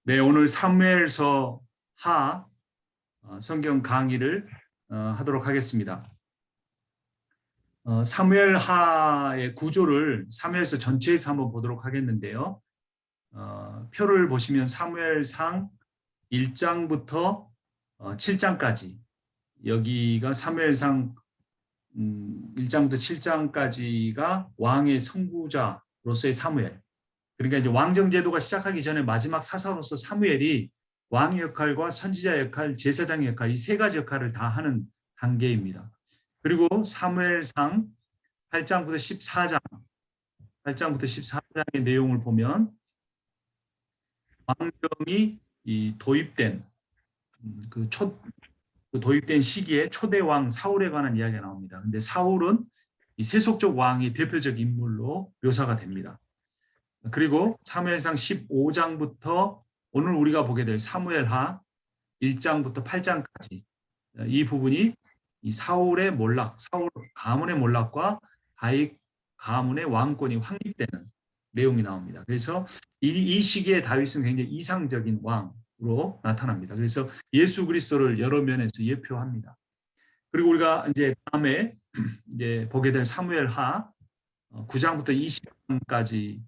네, 오늘 사무엘서 하 성경 강의를 하도록 하겠습니다. 사무엘 하의 구조를 사무엘서 전체에서 한번 보도록 하겠는데요. 표를 보시면 사무엘상 1장부터 7장까지, 여기가 사무엘상 1장부터 7장까지가 왕의 선구자로서의 사무엘. 그러니까 이제 왕정 제도가 시작하기 전에 마지막 사사로서 사무엘이 왕의 역할과 선지자 역할, 제사장의 역할, 이 세 가지 역할을 다 하는 단계입니다. 그리고 사무엘상 8장부터 14장의 내용을 보면 왕정이 도입된 도입된 시기에 초대 왕 사울에 관한 이야기가 나옵니다. 근데 사울은 이 세속적 왕의 대표적 인물로 묘사가 됩니다. 그리고 사무엘상 15장부터 오늘 우리가 보게 될 사무엘하 1장부터 8장까지 이 부분이 이 사울의 몰락, 사울 가문의 몰락과 다윗 가문의 왕권이 확립되는 내용이 나옵니다. 그래서 이 시기에 다윗은 굉장히 이상적인 왕으로 나타납니다. 그래서 예수 그리스도를 여러 면에서 예표합니다. 그리고 우리가 이제 다음에 이제 보게 될 사무엘하 9장부터 20장까지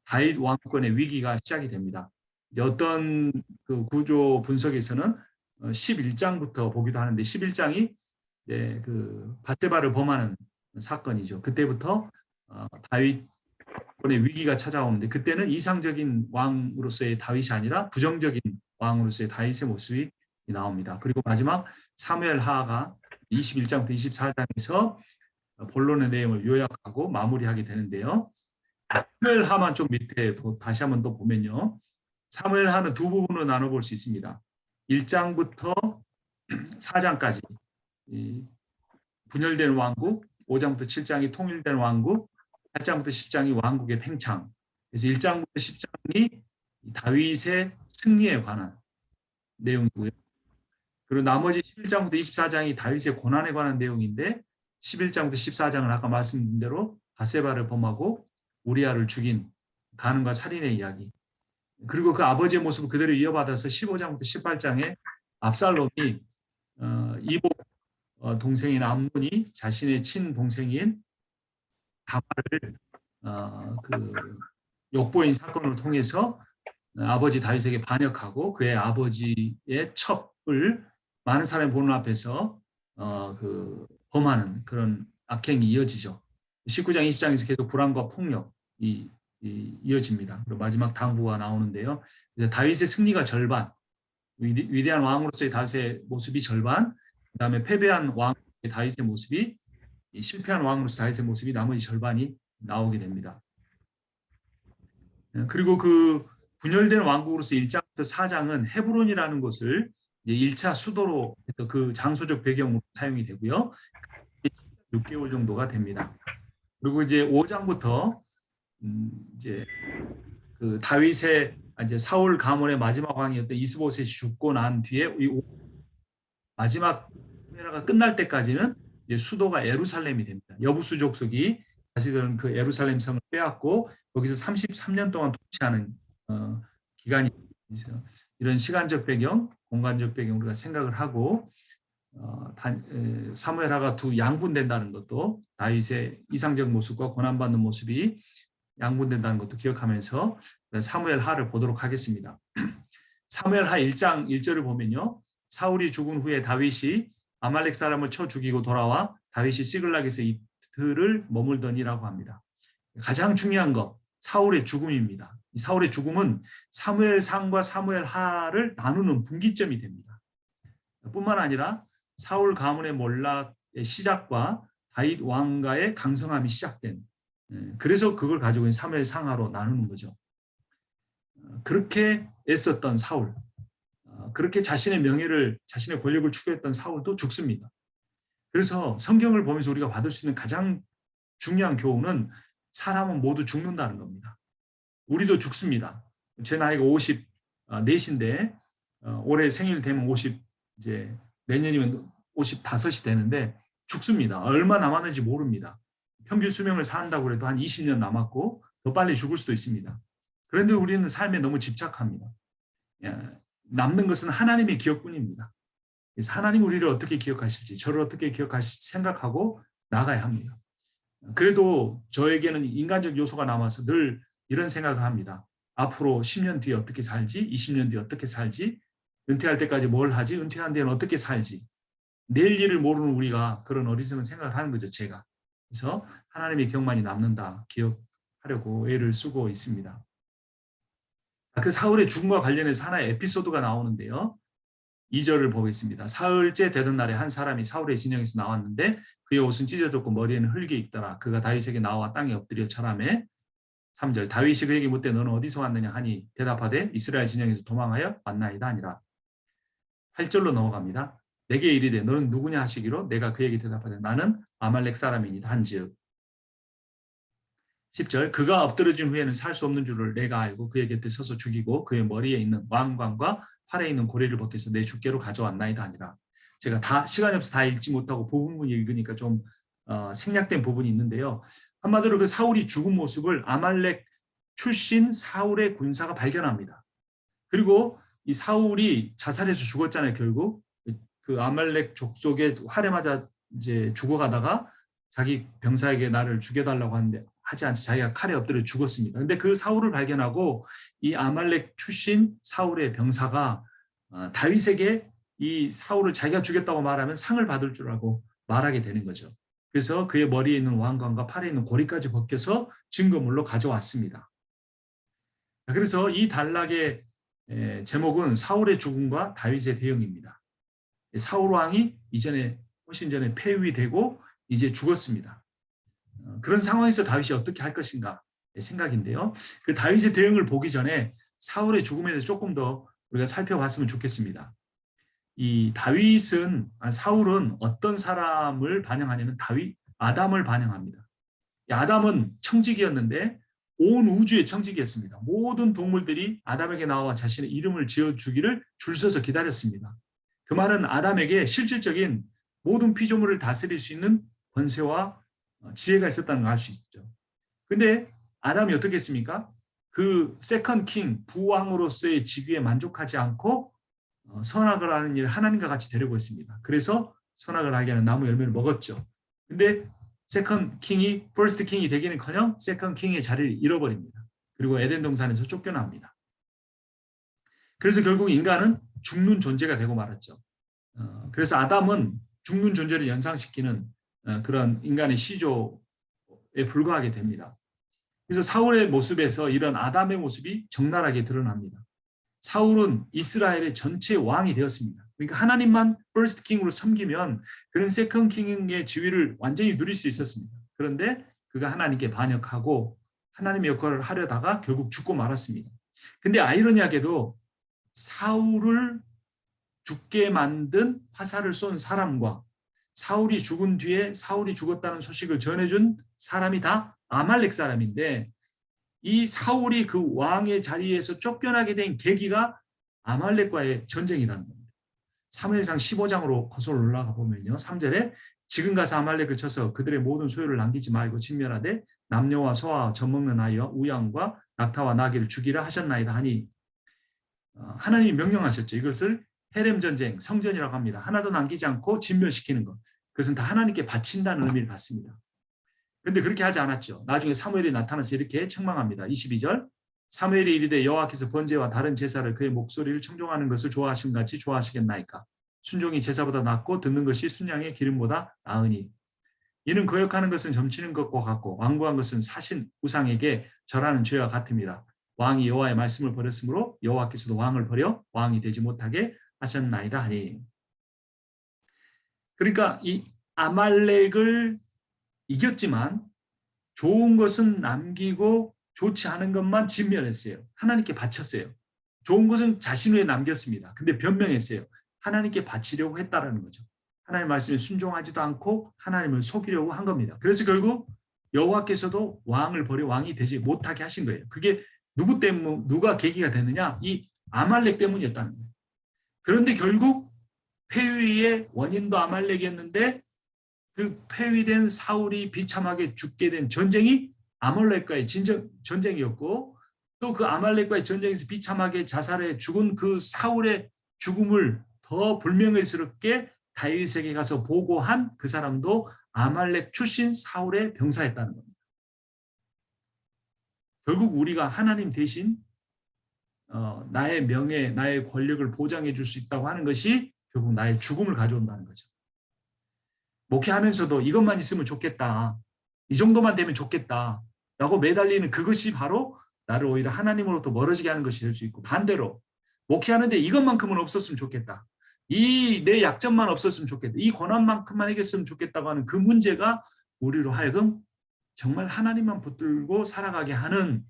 다윗 왕권의 위기가 시작이 됩니다. 이제 어떤 그 구조 분석에서는 11장부터 보기도 하는데 11장이 이제 그 밧세바를 범하는 사건이죠. 그때부터 다윗 왕권의 위기가 찾아오는데 그때는 이상적인 왕으로서의 다윗이 아니라 부정적인 왕으로서의 다윗의 모습이 나옵니다. 그리고 마지막 사무엘하가 21장부터 24장에서 본론의 내용을 요약하고 마무리하게 되는데요. 사무엘하만 좀 밑에 다시 한번 더 보면요. 사무엘하는 두 부분으로 나눠볼 수 있습니다. 1장부터 4장까지 분열된 왕국, 5장부터 7장이 통일된 왕국, 8장부터 10장이 왕국의 팽창. 그래서 1장부터 10장이 다윗의 승리에 관한 내용이고요. 그리고 나머지 11장부터 24장이 다윗의 고난에 관한 내용인데 11장부터 14장은 아까 말씀드린 대로 밧세바를 범하고 우리아를 죽인 간음과 살인의 이야기. 그리고 그 아버지의 모습을 그대로 이어받아서 15장부터 18장에 압살롬이 이복 동생인 암논이 자신의 친동생인 다말을 그 욕보인 사건을 통해서 아버지 다윗에게 반역하고 그의 아버지의 첩을 많은 사람이 보는 앞에서 그 범하는 그런 악행이 이어지죠. 19장 20장에서 계속 불안과 폭력이 이어집니다. 그리고 마지막 당부가 나오는데요. 그래서 다윗의 승리가 절반, 위대한 왕으로서의 다윗의 모습이 절반, 그다음에 패배한 왕의 다윗의 모습이, 실패한 왕으로서 다윗의 모습이 나머지 절반이 나오게 됩니다. 그리고 그 분열된 왕국으로서 1장부터 4장은 헤브론이라는 곳을 이제 1차 수도로 해서 그 장소적 배경으로 사용이 되고요. 6개월 정도가 됩니다. 그리고 이제 5장부터 이제 그 다윗의 이제 사울 가문의 마지막 왕이었던 이스보셋이 죽고 난 뒤에 이 마지막 나라가 끝날 때까지는 이제 수도가 예루살렘이 됩니다. 여부수 족속이 다시는 그 예루살렘 성을 빼앗고 거기서 33년 동안 통치하는 기간이 있어요. 이런 시간적 배경, 공간적 배경 우리가 생각을 하고 사무엘하가 두 양분된다는 것도 다윗의 이상적 모습과 고난받는 모습이 양분된다는 것도 기억하면서 사무엘하를 보도록 하겠습니다. 사무엘하 1장 1절을 보면요. 사울이 죽은 후에 다윗이 아말렉 사람을 쳐 죽이고 돌아와 다윗이 시글락에서 이틀을 머물더니라고 합니다. 가장 중요한 것, 사울의 죽음입니다. 이 사울의 죽음은 사무엘상과 사무엘하를 나누는 분기점이 됩니다. 뿐만 아니라 사울 가문의 몰락의 시작과 다윗 왕가의 강성함이 시작된, 그래서 그걸 가지고 있는 사무엘상하로 나누는 거죠. 그렇게 애썼던 사울, 그렇게 자신의 명예를, 자신의 권력을 추구했던 사울도 죽습니다. 그래서 성경을 보면서 우리가 받을 수 있는 가장 중요한 교훈은 사람은 모두 죽는다는 겁니다. 우리도 죽습니다. 제 나이가 54인데 올해 생일 되면 이제 내년이면 55이 되는데 죽습니다. 얼마 남았는지 모릅니다. 평균 수명을 산다고 해도 한 20년 남았고 더 빨리 죽을 수도 있습니다. 그런데 우리는 삶에 너무 집착합니다. 남는 것은 하나님의 기억뿐입니다. 그래서 하나님 우리를 어떻게 기억하실지, 저를 어떻게 기억하실지 생각하고 나가야 합니다. 그래도 저에게는 인간적 요소가 남아서 늘 이런 생각을 합니다. 앞으로 10년 뒤에 어떻게 살지? 20년 뒤에 어떻게 살지? 은퇴할 때까지 뭘 하지? 은퇴한 뒤에는 어떻게 살지? 내일 일을 모르는 우리가 그런 어리석은 생각을 하는 거죠, 제가. 그래서 하나님의 기억만이 남는다 기억하려고 애를 쓰고 있습니다. 그 사울의 죽음과 관련해서 하나의 에피소드가 나오는데요. 2절을 보겠습니다. 사흘째 되던 날에 한 사람이 사울의 진영에서 나왔는데 그의 옷은 찢어졌고 머리에는 흙이 있더라. 그가 다윗에게 나와 땅에 엎드려 절하매 3절 다윗이 그에게 묻되 너는 어디서 왔느냐 하니 대답하되 이스라엘 진영에서 도망하여 왔나이다 아니라. 8절로 넘어갑니다. 내게 이르되 너는 누구냐 하시기로 내가 그에게 대답하되 나는 아말렉 사람이니라 한즉. 10절 그가 엎드러진 후에는 살 수 없는 줄을 내가 알고 그의 곁에 서서 죽이고 그의 머리에 있는 왕관과 팔에 있는 고리를 벗겨서 내 주께로 가져왔나이다 아니라. 제가 다 시간이 없어 다 읽지 못하고 부분 읽으니까 좀 생략된 부분이 있는데요. 한마디로 그 사울이 죽은 모습을 아말렉 출신 사울의 군사가 발견합니다. 그리고 이 사울이 자살해서 죽었잖아요. 결국 그 아말렉 족속의 활에 맞아 이제 죽어가다가 자기 병사에게 나를 죽여달라고 하는데 하지 않지 자기가 칼에 엎드려 죽었습니다. 근데 그 사울을 발견하고 이 아말렉 출신 사울의 병사가 다윗에게 이 사울을 자기가 죽였다고 말하면 상을 받을 줄 알고 말하게 되는 거죠. 그래서 그의 머리에 있는 왕관과 팔에 있는 고리까지 벗겨서 증거물로 가져왔습니다. 그래서 이 단락의 제목은 사울의 죽음과 다윗의 대응입니다. 사울 왕이 훨씬 전에 폐위되고 이제 죽었습니다. 그런 상황에서 다윗이 어떻게 할 것인가 생각인데요. 그 다윗의 대응을 보기 전에 사울의 죽음에 대해서 조금 더 우리가 살펴봤으면 좋겠습니다. 이 사울은 어떤 사람을 반영하냐면 아담을 반영합니다. 아담은 청지기였는데 온 우주의 청지기였습니다. 모든 동물들이 아담에게 나와 자신의 이름을 지어주기를 줄 서서 기다렸습니다. 그 말은 아담에게 실질적인 모든 피조물을 다스릴 수 있는 권세와 지혜가 있었다는 걸 알 수 있죠. 근데 아담이 어떻게 했습니까? 그 세컨드 킹, 부왕으로서의 직위에 만족하지 않고 선악을 하는 일을 하나님과 같이 되려고 했습니다. 그래서 선악을 하게 하는 나무 열매를 먹었죠. 근데 세컨드 킹이 퍼스트 킹이 되기는커녕 세컨드 킹의 자리를 잃어버립니다. 그리고 에덴 동산에서 쫓겨납니다. 그래서 결국 인간은 죽는 존재가 되고 말았죠. 그래서 아담은 죽는 존재를 연상시키는 그런 인간의 시조에 불과하게 됩니다. 그래서 사울의 모습에서 이런 아담의 모습이 적나라하게 드러납니다. 사울은 이스라엘의 전체 왕이 되었습니다. 그러니까 하나님만 퍼스트 킹으로 섬기면 그런 세컨드 킹의 지위를 완전히 누릴 수 있었습니다. 그런데 그가 하나님께 반역하고 하나님의 역할을 하려다가 결국 죽고 말았습니다. 근데 아이러니하게도 사울을 죽게 만든 화살을 쏜 사람과 사울이 죽은 뒤에 사울이 죽었다는 소식을 전해준 사람이 다 아말렉 사람인데 이 사울이 그 왕의 자리에서 쫓겨나게 된 계기가 아말렉과의 전쟁이라는 겁니다. 사무엘상 15장으로 거슬러 올라가 보면요. 3절에 지금 가서 아말렉을 쳐서 그들의 모든 소유를 남기지 말고 진멸하되 남녀와 소와 젖먹는 아이와 우양과 낙타와 나귀를 죽이라 하셨나이다 하니 하나님이 명령하셨죠. 이것을 헤렘 전쟁, 성전이라고 합니다. 하나도 남기지 않고 진멸시키는 것. 그것은 다 하나님께 바친다는 의미를 갖습니다. 그런데 그렇게 하지 않았죠. 나중에 사무엘이 나타나서 이렇게 책망합니다. 22절 사무엘이 이르되 여호와께서 번제와 다른 제사를 그의 목소리를 청종하는 것을 좋아하신 같이 좋아하시겠나이까. 순종이 제사보다 낫고 듣는 것이 순양의 기름보다 나으니. 이는 거역하는 것은 점치는 것과 같고 완고한 것은 사신 우상에게 절하는 죄와 같음이라. 왕이 여호와의 말씀을 버렸으므로 여호와께서도 왕을 버려 왕이 되지 못하게 하셨나이다 하니. 그러니까 이 아말렉을 이겼지만 좋은 것은 남기고 좋지 않은 것만 진멸했어요. 하나님께 바쳤어요. 좋은 것은 자신 후에 남겼습니다. 근데 변명했어요. 하나님께 바치려고 했다라는 거죠. 하나님 말씀에 순종하지도 않고 하나님을 속이려고 한 겁니다. 그래서 결국 여호와께서도 왕을 버려 왕이 되지 못하게 하신 거예요. 그게 누가 계기가 됐느냐? 이 아말렉 때문이었다는 거예요. 그런데 결국 폐위의 원인도 아말렉이었는데 그 폐위된 사울이 비참하게 죽게 된 전쟁이 아말렉과의 전쟁이었고 또 그 아말렉과의 전쟁에서 비참하게 자살해 죽은 그 사울의 죽음을 더 불명예스럽게 다윗에게 가서 보고한 그 사람도 아말렉 출신 사울의 병사였다는 겁니다. 결국 우리가 하나님 대신 나의 명예, 나의 권력을 보장해 줄 수 있다고 하는 것이 결국 나의 죽음을 가져온다는 거죠. 목회하면서도 이것만 있으면 좋겠다. 이 정도만 되면 좋겠다. 라고 매달리는 그것이 바로 나를 오히려 하나님으로부터 멀어지게 하는 것이 될 수 있고, 반대로 목회하는데 이것만큼은 없었으면 좋겠다. 이 내 약점만 없었으면 좋겠다. 이 고난만큼만 해결했으면 좋겠다고 하는 그 문제가 우리로 하여금 정말 하나님만 붙들고 살아가게 하는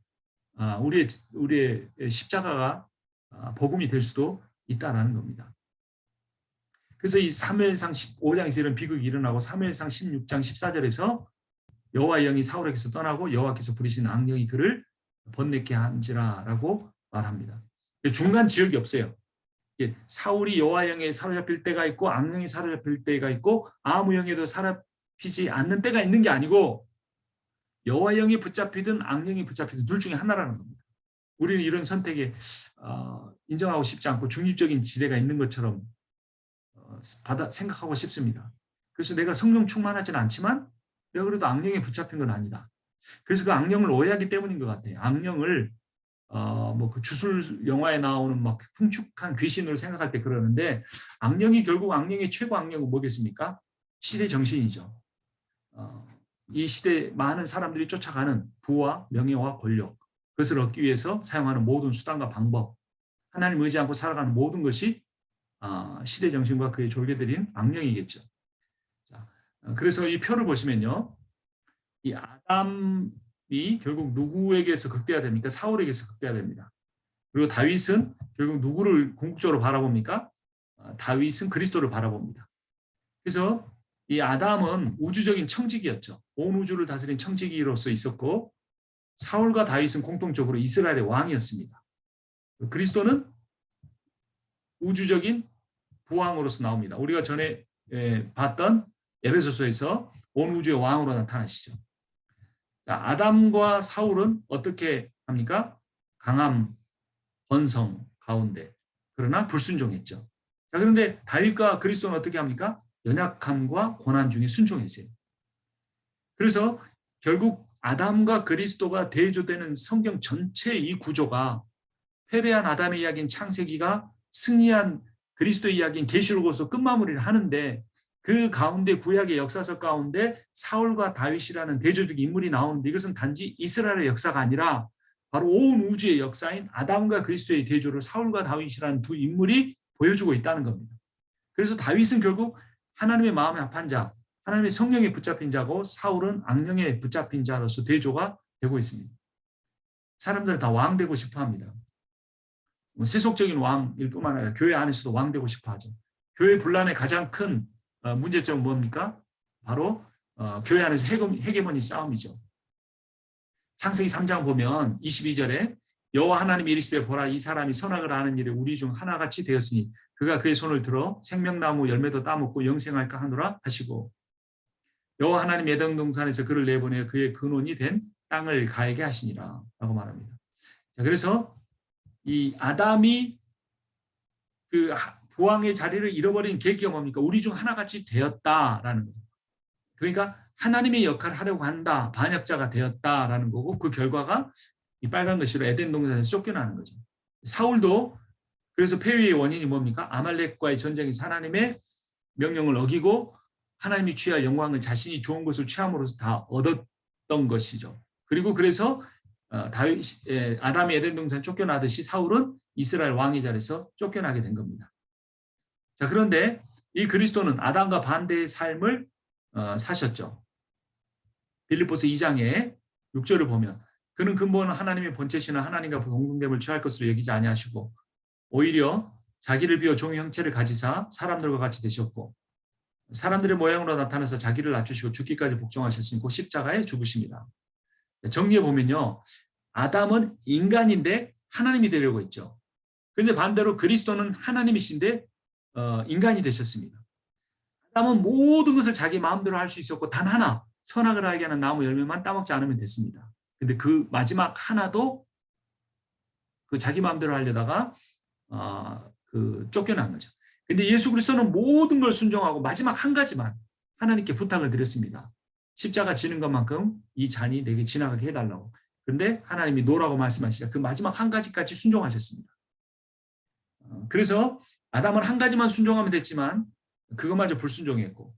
우리의 십자가가 복음이 될 수도 있다라는 겁니다. 그래서 이 사무엘상 15장에서 이런 비극이 일어나고 사무엘상 16장 14절에서 여호와의 영이 사울에게서 떠나고 여호와께서 부리신 악령이 그를 번뇌케 한지라라고 말합니다. 중간 지역이 없어요. 사울이 여호와의 영에 사로잡힐 때가 있고 악령이 사로잡힐 때가 있고 아무 영에도 사로잡히지 않는 때가 있는 게 아니고 여호와의 영이 붙잡히든 악령이 붙잡히든 둘 중에 하나라는 겁니다. 우리는 이런 선택에 인정하고 싶지 않고 중립적인 지대가 있는 것처럼 생각하고 싶습니다. 그래서 내가 성령 충만하지는 않지만 내가 그래도 악령에 붙잡힌 건 아니다. 그래서 그 악령을 오해하기 때문인 것 같아요. 악령을 그 주술 영화에 나오는 막 흉측한 귀신으로 생각할 때 그러는데, 악령이 결국 악령의 최고 악령은 뭐겠습니까? 시대 정신이죠. 이 시대 많은 사람들이 쫓아가는 부와 명예와 권력, 그것을 얻기 위해서 사용하는 모든 수단과 방법, 하나님 의지 않고 살아가는 모든 것이 시대 정신과 그의 졸개들인 악령이겠죠. 자, 그래서 이 표를 보시면요, 이 아담이 결국 누구에게서 극대화됩니까? 사울에게서 극대화됩니다. 그리고 다윗은 결국 누구를 궁극적으로 바라봅니까? 다윗은 그리스도를 바라봅니다. 그래서 이 아담은 우주적인 청지기였죠. 온 우주를 다스린 청지기로서 있었고, 사울과 다윗은 공통적으로 이스라엘의 왕이었습니다. 그리스도는 우주적인 부왕으로서 나옵니다. 우리가 전에 봤던 에베소서에서 온 우주의 왕으로 나타나시죠. 자, 아담과 사울은 어떻게 합니까? 강함, 번성 가운데, 그러나 불순종했죠. 자, 그런데 다윗과 그리스도는 어떻게 합니까? 연약함과 고난 중에 순종했어요. 그래서 결국 아담과 그리스도가 대조되는 성경 전체의 이 구조가 패배한 아담의 이야기인 창세기가 승리한 그리스도의 이야기인 계시록으로서 끝마무리를 하는데, 그 가운데 구약의 역사서 가운데 사울과 다윗이라는 대조적 인물이 나오는데, 이것은 단지 이스라엘의 역사가 아니라 바로 온 우주의 역사인 아담과 그리스도의 대조를 사울과 다윗이라는 두 인물이 보여주고 있다는 겁니다. 그래서 다윗은 결국 하나님의 마음에 합한 자, 하나님의 성령에 붙잡힌 자고, 사울은 악령에 붙잡힌 자로서 대조가 되고 있습니다. 사람들은 다 왕 되고 싶어 합니다. 세속적인 왕일 뿐만 아니라 교회 안에서도 왕 되고 싶어 하죠. 교회 분란의 가장 큰 문제점은 뭡니까? 바로 교회 안에서 헤게모니 싸움이죠. 창세기 3장 보면 22절에 여호와 하나님이 이르시되 보라, 이 사람이 선악을 아는 일에 우리 중 하나같이 되었으니 그가 그의 손을 들어 생명나무 열매도 따먹고 영생할까 하노라 하시고, 여호와 하나님 에덴 동산에서 그를 내보내 그의 근원이 된 땅을 가에게 하시니라 라고 말합니다. 자, 그래서 이 아담이 그 부왕의 자리를 잃어버린 계기가 뭡니까? 우리 중 하나같이 되었다라는 거죠. 그러니까 하나님의 역할을 하려고 한다, 반역자가 되었다라는 거고, 그 결과가 이 빨간 글씨로 에덴 동산에서 쫓겨나는 거죠. 사울도 그래서 폐위의 원인이 뭡니까? 아말렉과의 전쟁에서 하나님의 명령을 어기고 하나님이 취할 영광을 자신이 좋은 것을 취함으로써 다 얻었던 것이죠. 그리고 그래서 아담이 에덴 동산 쫓겨나듯이 사울은 이스라엘 왕의 자리에서 쫓겨나게 된 겁니다. 자, 그런데 이 그리스도는 아담과 반대의 삶을 사셨죠. 빌립보서 2장에 6절을 보면 그는 근본 하나님의 본체시나 하나님과 동등됨을 취할 것으로 여기지 아니하시고 오히려 자기를 비워 종의 형체를 가지사 사람들과 같이 되셨고 사람들의 모양으로 나타나서 자기를 낮추시고 죽기까지 복종하셨으니 곧 십자가에 죽으십니다. 정리해 보면요, 아담은 인간인데 하나님이 되려고 했죠. 그런데 반대로 그리스도는 하나님이신데 인간이 되셨습니다. 아담은 모든 것을 자기 마음대로 할 수 있었고 단 하나, 선악을 알게 하는 나무 열매만 따먹지 않으면 됐습니다. 근데 그 마지막 하나도 그 자기 마음대로 하려다가 쫓겨난 거죠. 근데 예수 그리스도는 모든 걸 순종하고 마지막 한 가지만 하나님께 부탁을 드렸습니다. 십자가 지는 것만큼 이 잔이 내게 지나가게 해달라고. 그런데 하나님이 노라고 말씀하시자 그 마지막 한 가지까지 순종하셨습니다. 그래서 아담은 한 가지만 순종하면 됐지만 그것마저 불순종했고,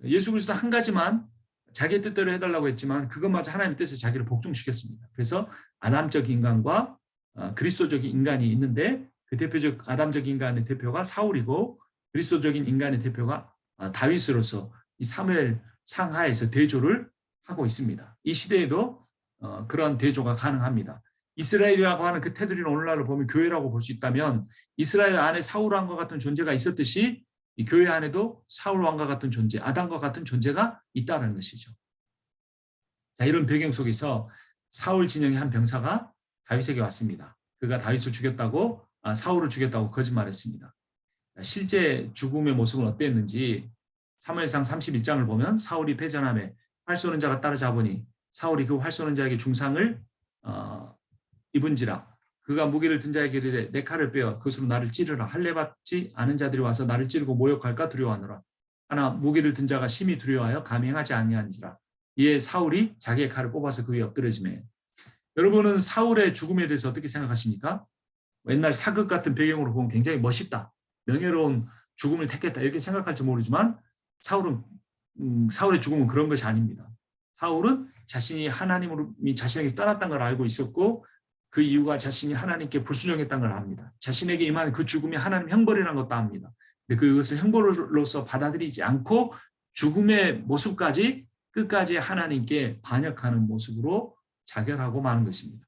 예수 그리스도 한 가지만 자기의 뜻대로 해달라고 했지만 그것마저 하나님의 뜻에 자기를 복종시켰습니다. 그래서 아담적 인간과 그리스도적인 인간이 있는데, 그 대표적 아담적 인간의 대표가 사울이고 그리스도적인 인간의 대표가 다윗으로서 이 사무엘 상하에서 대조를 하고 있습니다. 이 시대에도 그런 대조가 가능합니다. 이스라엘이라고 하는 그 테두리는 오늘날로 보면 교회라고 볼 수 있다면, 이스라엘 안에 사울 왕과 같은 존재가 있었듯이 이 교회 안에도 사울 왕과 같은 존재, 아담과 같은 존재가 있다는 것이죠. 자, 이런 배경 속에서 사울 진영의 한 병사가 다윗에게 왔습니다. 그가 다윗을 죽였다고, 사울을 죽였다고 거짓말했습니다. 실제 죽음의 모습은 어땠는지 사무엘상 31장을 보면, 사울이 패전함에 활 쏘는 자가 따라잡으니 사울이 그 활 쏘는 자에게 중상을 입은지라 그가 무기를 든 자에게 이르되 내 칼을 빼어 그것으로 나를 찌르라. 할례 받지 않은 자들이 와서 나를 찌르고 모욕할까 두려워하노라. 하나 무기를 든 자가 심히 두려워하여 감히 행하지 아니한지라. 이에 사울이 자기의 칼을 뽑아서 그 위에 엎드려지매. 여러분은 사울의 죽음에 대해서 어떻게 생각하십니까? 옛날 사극 같은 배경으로 보면 굉장히 멋있다, 명예로운 죽음을 택했다 이렇게 생각할지 모르지만, 사울의 죽음은 그런 것이 아닙니다. 사울은 자신이 하나님이 자신에게 떠났다는 걸 알고 있었고, 그 이유가 자신이 하나님께 불순종했다는 걸 압니다. 자신에게 임한 그 죽음이 하나님 형벌이라는 것도 압니다. 근데 그것을 형벌로서 받아들이지 않고 죽음의 모습까지 끝까지 하나님께 반역하는 모습으로 자결하고 마는 것입니다.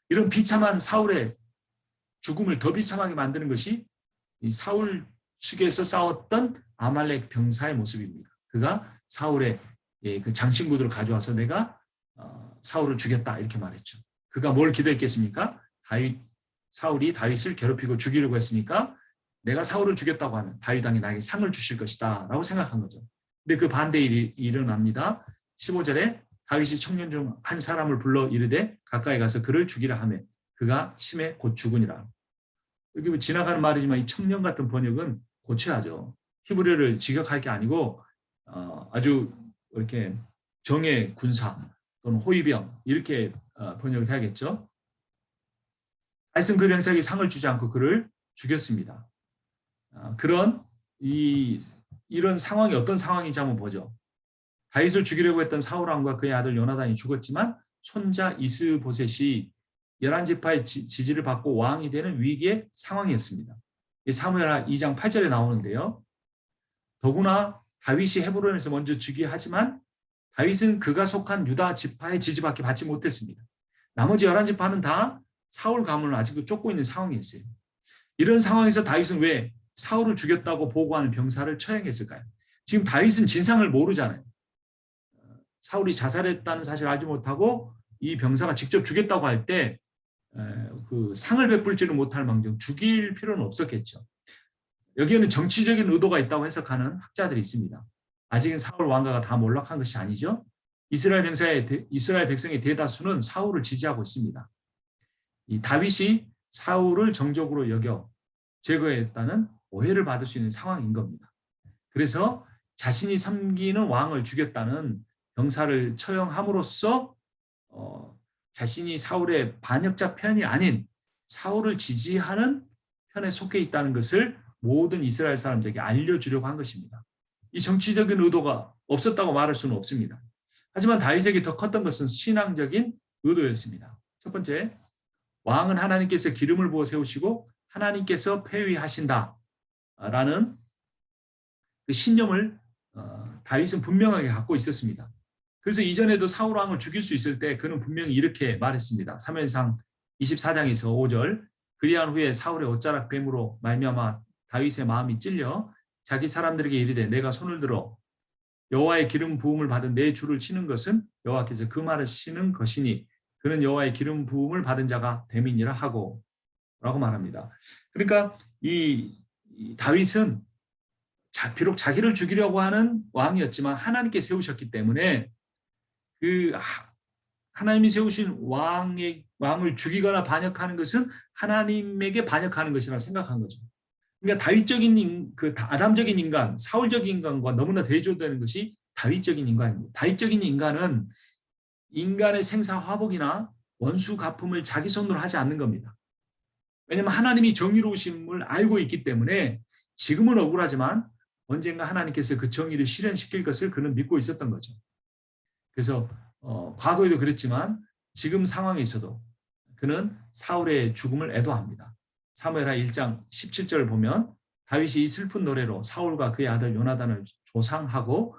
이런 비참한 사울의 죽음을 더 비참하게 만드는 것이 이 사울 측에서 싸웠던 아말렉 병사의 모습입니다. 그가 사울의 그 장신구들을 가져와서 내가 사울을 죽였다 이렇게 말했죠. 그가 뭘 기대했겠습니까? 사울이 다윗을 괴롭히고 죽이려고 했으니까 내가 사울을 죽였다고 하면 다윗 왕이 나에게 상을 주실 것이다 라고 생각한 거죠. 근데 그 반대 일이 일어납니다. 15절에 다윗이 청년 중 한 사람을 불러 이르되 가까이 가서 그를 죽이라 하매 그가 심해 곧 죽으니라. 여기 뭐 지나가는 말이지만 이 청년 같은 번역은 고쳐야죠. 히브리어를 직역할 게 아니고 아주 이렇게 정예 군사 또는 호위병 이렇게 번역을 해야겠죠. 다윗은 그 병사에게 상을 주지 않고 그를 죽였습니다. 이런 상황이 어떤 상황인지 한번 보죠. 다윗을 죽이려고 했던 사울 왕과 그의 아들 요나단이 죽었지만 손자 이스보셋이 11지파의 지지를 받고 왕이 되는 위기의 상황이었습니다. 사무엘 2장 8절에 나오는데요. 더구나 다윗이 헤브론에서 먼저 즉위하지만 다윗은 그가 속한 유다 지파의 지지밖에 받지 못했습니다. 나머지 11지파는 다 사울 가문을 아직도 쫓고 있는 상황이었어요. 이런 상황에서 다윗은 왜 사울을 죽였다고 보고하는 병사를 처형했을까요? 지금 다윗은 진상을 모르잖아요. 사울이 자살했다는 사실을 알지 못하고 이 병사가 직접 죽였다고 할 때 그 상을 베풀지는 못할 망정 죽일 필요는 없었겠죠. 여기에는 정치적인 의도가 있다고 해석하는 학자들이 있습니다. 아직은 사울 왕가가 다 몰락한 것이 아니죠. 이스라엘 백성의 대다수는 사울을 지지하고 있습니다. 이 다윗이 사울을 정적으로 여겨 제거했다는 오해를 받을 수 있는 상황인 겁니다. 그래서 자신이 섬기는 왕을 죽였다는 병사를 처형함으로써 자신이 사울의 반역자 편이 아닌 사울을 지지하는 편에 속해 있다는 것을 모든 이스라엘 사람들에게 알려주려고 한 것입니다. 이 정치적인 의도가 없었다고 말할 수는 없습니다. 하지만 다윗에게 더 컸던 것은 신앙적인 의도였습니다. 첫 번째, 왕은 하나님께서 기름을 부어 세우시고 하나님께서 폐위하신다라는 그 신념을 다윗은 분명하게 갖고 있었습니다. 그래서 이전에도 사울 왕을 죽일 수 있을 때 그는 분명히 이렇게 말했습니다. 사무엘상 24장에서 5절 그리한 후에 사울의 옷자락 뱀으로 말미암아 다윗의 마음이 찔려 자기 사람들에게 이르되 내가 손을 들어 여호와의 기름 부음을 받은 내 주를 치는 것은 여호와께서 그 말을 치는 것이니 그는 여호와의 기름 부음을 받은 자가 됨이니라 하고 라고 말합니다. 그러니까 이 다윗은 비록 자기를 죽이려고 하는 왕이었지만 하나님께 세우셨기 때문에 그 하나님이 세우신 왕을 죽이거나 반역하는 것은 하나님에게 반역하는 것이라고 생각한 거죠. 그러니까 다윗적인 그 아담적인 인간, 사울적인 인간과 너무나 대조되는 것이 다윗적인 인간입니다. 다윗적인 인간은 인간의 생사화복이나 원수 갚음을 자기 손으로 하지 않는 겁니다. 왜냐하면 하나님이 정의로우심을 알고 있기 때문에 지금은 억울하지만 언젠가 하나님께서 그 정의를 실현시킬 것을 그는 믿고 있었던 거죠. 그래서 과거에도 그랬지만 지금 상황에 있어도 그는 사울의 죽음을 애도합니다. 사무엘하 1장 17절을 보면 다윗이 이 슬픈 노래로 사울과 그의 아들 요나단을 조상하고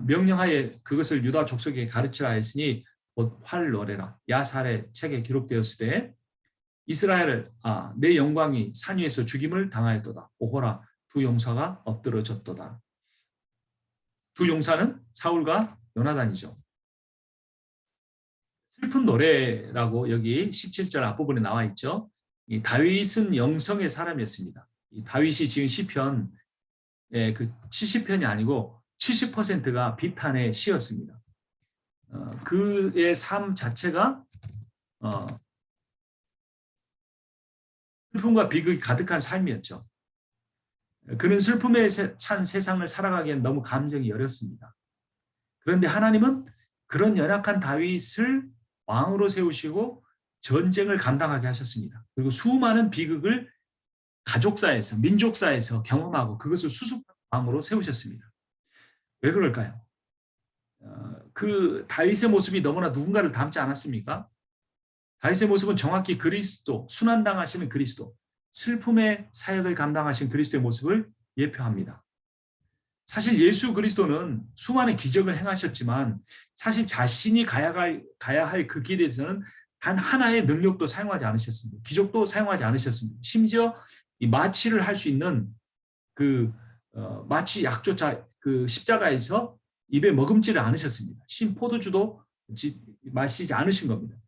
명령하여 그것을 유다 족속에게 가르치라 했으니 곧 활 노래라. 야살의 책에 기록되었을 때 이스라엘을 내 영광이 산 위에서 죽임을 당하였도다. 오호라 두 용사가 엎드러졌도다. 두 용사는 사울과 요나단이죠. 슬픈 노래라고 여기 17절 앞부분에 나와 있죠. 이 다윗은 영성의 사람이었습니다. 이 다윗이 지은 시편 그 70편이 아니고 70%가 비탄의 시였습니다. 그의 삶 자체가 슬픔과 비극이 가득한 삶이었죠. 그는 슬픔에 찬 세상을 살아가기엔 너무 감정이 여렸습니다. 그런데 하나님은 그런 연약한 다윗을 왕으로 세우시고 전쟁을 감당하게 하셨습니다. 그리고 수많은 비극을 가족사에서, 민족사에서 경험하고 그것을 수습하는 왕으로 세우셨습니다. 왜 그럴까요? 그 다윗의 모습이 너무나 누군가를 닮지 않았습니까? 다윗의 모습은 정확히 그리스도, 순환당하시는 그리스도, 슬픔의 사역을 감당하신 그리스도의 모습을 예표합니다. 사실 예수 그리스도는 수많은 기적을 행하셨지만 사실 자신이 가야 할 그 길에서는 단 하나의 능력도 사용하지 않으셨습니다. 기적도 사용하지 않으셨습니다. 심지어 이 마취를 할 수 있는 그 마취 약조차 그 십자가에서 입에 머금지를 않으셨습니다. 신 포도주도 마시지 않으신 겁니다.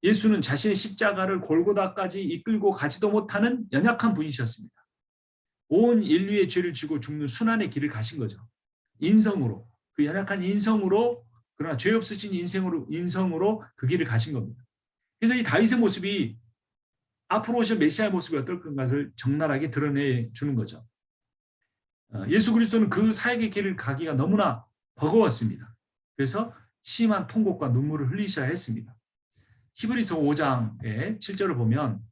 예수는 자신의 십자가를 골고다까지 이끌고 가지도 못하는 연약한 분이셨습니다. 온 인류의 죄를 지고 죽는 순환의 길을 가신 거죠. 인성으로, 그 연약한 인성으로, 그러나 죄 없으신 인성으로 그 길을 가신 겁니다. 그래서 이 다윗의 모습이 앞으로 오실 메시아의 모습이 어떨 건가를 적나라하게 드러내 주는 거죠. 예수 그리스도는 그 사역의 길을 가기가 너무나 버거웠습니다. 그래서 심한 통곡과 눈물을 흘리셔야 했습니다. 히브리서 5장의 7절을 보면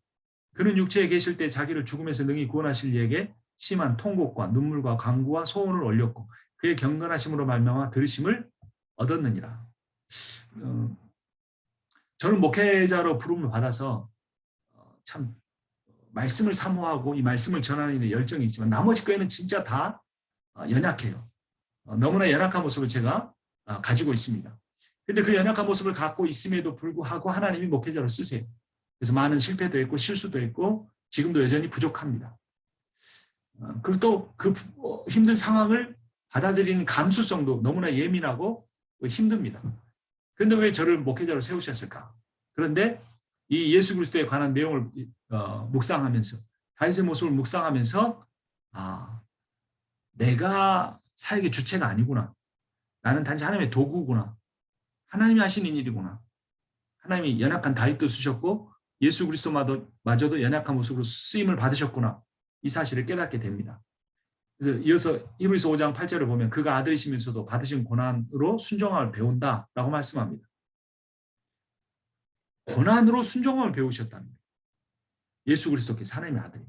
그는 육체에 계실 때 자기를 죽음에서 능히 구원하실 이에게 심한 통곡과 눈물과 간구와 소원을 올렸고 그의 경건하심으로 말미암아 들으심을 얻었느니라. 저는 목회자로 부름을 받아서 참 말씀을 사모하고 이 말씀을 전하는 데 열정이 있지만 나머지 교회는 진짜 다 연약해요. 너무나 연약한 모습을 제가 가지고 있습니다. 그런데 그 연약한 모습을 갖고 있음에도 불구하고 하나님이 목회자로 쓰세요. 그래서 많은 실패도 있고 실수도 있고 지금도 여전히 부족합니다. 그리고 또 그 힘든 상황을 받아들이는 감수성도 너무나 예민하고 힘듭니다. 그런데 왜 저를 목회자로 세우셨을까? 그런데 이 예수 그리스도에 관한 내용을 묵상하면서 다윗의 모습을 묵상하면서 내가 사역의 주체가 아니구나. 나는 단지 하나님의 도구구나. 하나님이 하시는 일이구나. 하나님이 연약한 다윗도 쓰셨고 예수 그리스도마저도 연약한 모습으로 쓰임을 받으셨구나. 이 사실을 깨닫게 됩니다. 그래서 이어서 히브리서 5장 8절을 보면 그가 아들이시면서도 받으신 고난으로 순종함을 배운다라고 말씀합니다. 고난으로 순종함을 배우셨답니다. 예수 그리스도께서 하나님의 아들이.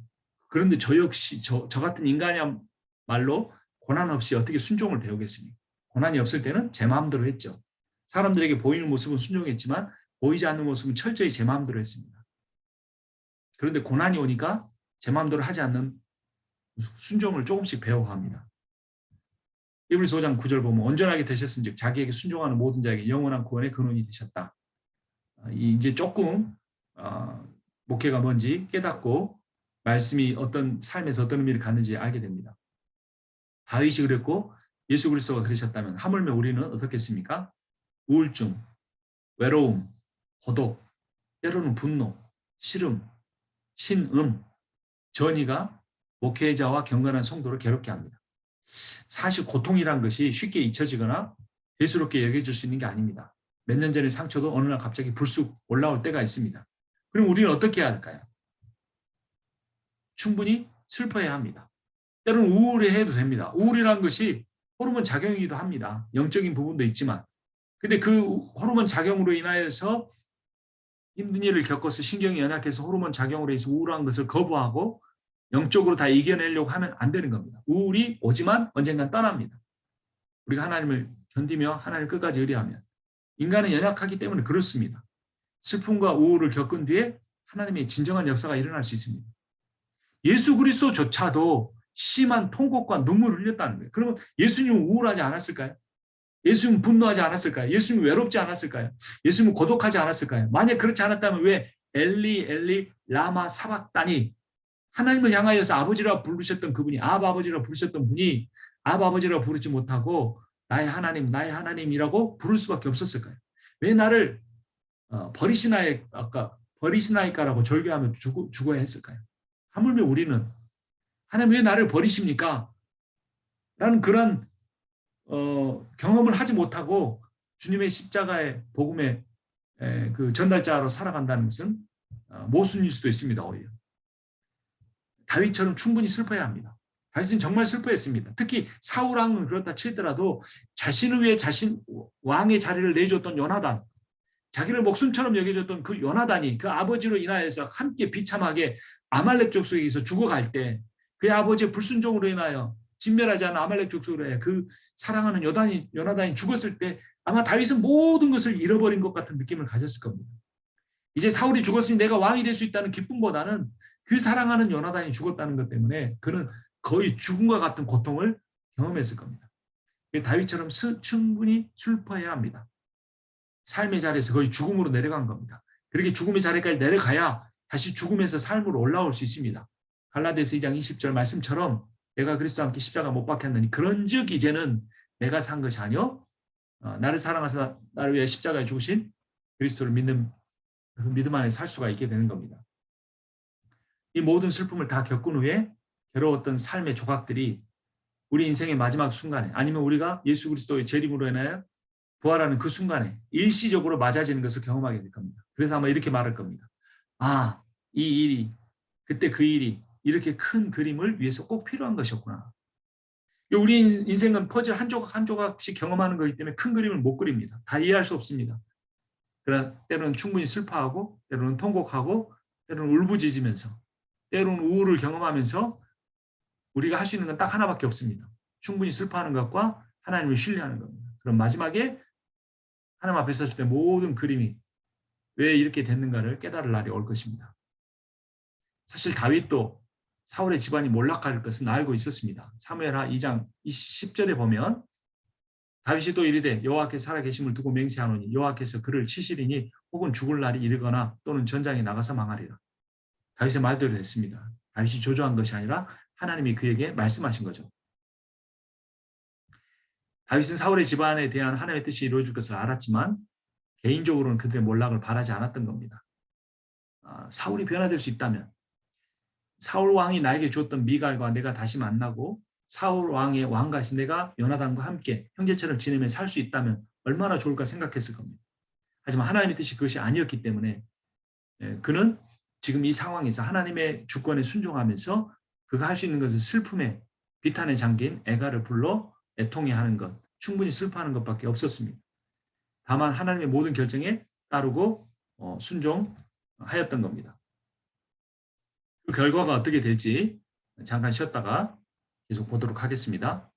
그런데 저 역시 저 같은 인간이야말로 고난 없이 어떻게 순종을 배우겠습니까? 고난이 없을 때는 제 마음대로 했죠. 사람들에게 보이는 모습은 순종했지만 보이지 않는 모습은 철저히 제 마음대로 했습니다. 그런데 고난이 오니까 제 마음대로 하지 않는 순종을 조금씩 배워갑니다. 히브리서 5장 9절 보면 온전하게 되셨은즉 자기에게 순종하는 모든 자에게 영원한 구원의 근원이 되셨다. 이제 조금 목회가 뭔지 깨닫고 말씀이 어떤 삶에서 어떤 의미를 갖는지 알게 됩니다. 다윗이 그랬고 예수 그리스도가 그러셨다면 하물며 우리는 어떻겠습니까? 우울증, 외로움, 고독, 때로는 분노, 싫음, 신음, 전이가 목회자와 경건한 성도를 괴롭게 합니다. 사실 고통이란 것이 쉽게 잊혀지거나 대수롭게 여겨질 수 있는 게 아닙니다. 몇 년 전의 상처도 어느 날 갑자기 불쑥 올라올 때가 있습니다. 그럼 우리는 어떻게 해야 할까요? 충분히 슬퍼해야 합니다. 때로는 우울해해도 됩니다. 우울이라는 것이 호르몬 작용이기도 합니다. 영적인 부분도 있지만. 근데 그 호르몬 작용으로 인하여서 힘든 일을 겪어서 신경이 연약해서 호르몬 작용으로 해서 우울한 것을 거부하고 영적으로 다 이겨내려고 하면 안 되는 겁니다. 우울이 오지만 언젠간 떠납니다. 우리가 하나님을 견디며 하나님을 끝까지 의뢰하면. 인간은 연약하기 때문에 그렇습니다. 슬픔과 우울을 겪은 뒤에 하나님의 진정한 역사가 일어날 수 있습니다. 예수 그리스도조차도 심한 통곡과 눈물을 흘렸다는 거예요. 그러면 예수님은 우울하지 않았을까요? 예수님은 분노하지 않았을까요? 예수님은 외롭지 않았을까요? 예수님은 고독하지 않았을까요? 만약 그렇지 않았다면 왜 엘리 엘리 라마 사박다니 하나님을 향하여서 아버지라 부르셨던 그분이 아버지라 부르셨던 분이 아버지라 부르지 못하고 나의 하나님이라고 부를 수밖에 없었을까요? 왜 나를 버리시나이까라고 절규하며 죽어야 했을까요? 하물며 우리는 하나님 왜 나를 버리십니까? 라는 그런 경험을 하지 못하고 주님의 십자가의 복음의 그 전달자로 살아간다는 것은 모순일 수도 있습니다. 오히려 다윗처럼 충분히 슬퍼야 합니다. 다윗은 정말 슬퍼했습니다. 특히 사울 왕은 그렇다 치더라도 자신을 위해 자신 왕의 자리를 내줬던 요나단, 자기를 목숨처럼 여겨줬던 그 요나단이 그 아버지로 인하여서 함께 비참하게 아말렉 족속에서 죽어갈 때 그의 아버지의 불순종으로 인하여 진멸하지 않은 아말렉 족속으로 인하여 그 사랑하는 요나단이 죽었을 때 아마 다윗은 모든 것을 잃어버린 것 같은 느낌을 가졌을 겁니다. 이제 사울이 죽었으니 내가 왕이 될 수 있다는 기쁨보다는 그 사랑하는 요나단이 죽었다는 것 때문에 그는 거의 죽음과 같은 고통을 경험했을 겁니다. 다윗처럼 충분히 슬퍼해야 합니다. 삶의 자리에서 거의 죽음으로 내려간 겁니다. 그렇게 죽음의 자리까지 내려가야 다시 죽음에서 삶으로 올라올 수 있습니다. 갈라디아서 2장 20절 말씀처럼 내가 그리스도와 함께 십자가 못 박혔느니 그런즉 이제는 내가 산 것이 아니요 나를 사랑하사 나를 위해 십자가에 죽으신 그리스도를 믿는 그 믿음 안에 살 수가 있게 되는 겁니다. 이 모든 슬픔을 다 겪은 후에 괴로웠던 삶의 조각들이 우리 인생의 마지막 순간에 아니면 우리가 예수 그리스도의 재림으로 인하여 부활하는 그 순간에 일시적으로 맞아지는 것을 경험하게 될 겁니다. 그래서 아마 이렇게 말할 겁니다. 아, 이 일이 그때 그 일이 이렇게 큰 그림을 위해서 꼭 필요한 것이었구나. 우리 인생은 퍼즐 한 조각 한 조각씩 경험하는 거기 때문에 큰 그림을 못 그립니다. 다 이해할 수 없습니다. 그러나 때로는 충분히 슬퍼하고 때로는 통곡하고 때로는 울부짖으면서 때로는 우울을 경험하면서 우리가 할 수 있는 건 딱 하나밖에 없습니다. 충분히 슬퍼하는 것과 하나님을 신뢰하는 겁니다. 그럼 마지막에 하나님 앞에 섰을 때 모든 그림이 왜 이렇게 됐는가를 깨달을 날이 올 것입니다. 사실 다윗도 사울의 집안이 몰락할 것은 알고 있었습니다. 사무엘하 2장 10절에 보면 다윗이 또 이르되 여호와께서 살아계심을 두고 맹세하노니 여호와께서 그를 치시리니 혹은 죽을 날이 이르거나 또는 전장에 나가서 망하리라. 다윗의 말대로 됐습니다. 다윗이 조조한 것이 아니라 하나님이 그에게 말씀하신 거죠. 다윗은 사울의 집안에 대한 하나님의 뜻이 이루어질 것을 알았지만 개인적으로는 그들의 몰락을 바라지 않았던 겁니다. 사울이 변화될 수 있다면 사울 왕이 나에게 주었던 미갈과 내가 다시 만나고 사울 왕의 왕가시 내가 요나단과 함께 형제처럼 지내며 살 수 있다면 얼마나 좋을까 생각했을 겁니다. 하지만 하나님의 뜻이 그것이 아니었기 때문에 그는 지금 이 상황에서 하나님의 주권에 순종하면서 그가 할 수 있는 것은 슬픔에 비탄에 잠긴 애가를 불러 애통해하는 것, 충분히 슬퍼하는 것밖에 없었습니다. 다만 하나님의 모든 결정에 따르고 순종하였던 겁니다. 그 결과가 어떻게 될지 잠깐 쉬었다가 계속 보도록 하겠습니다.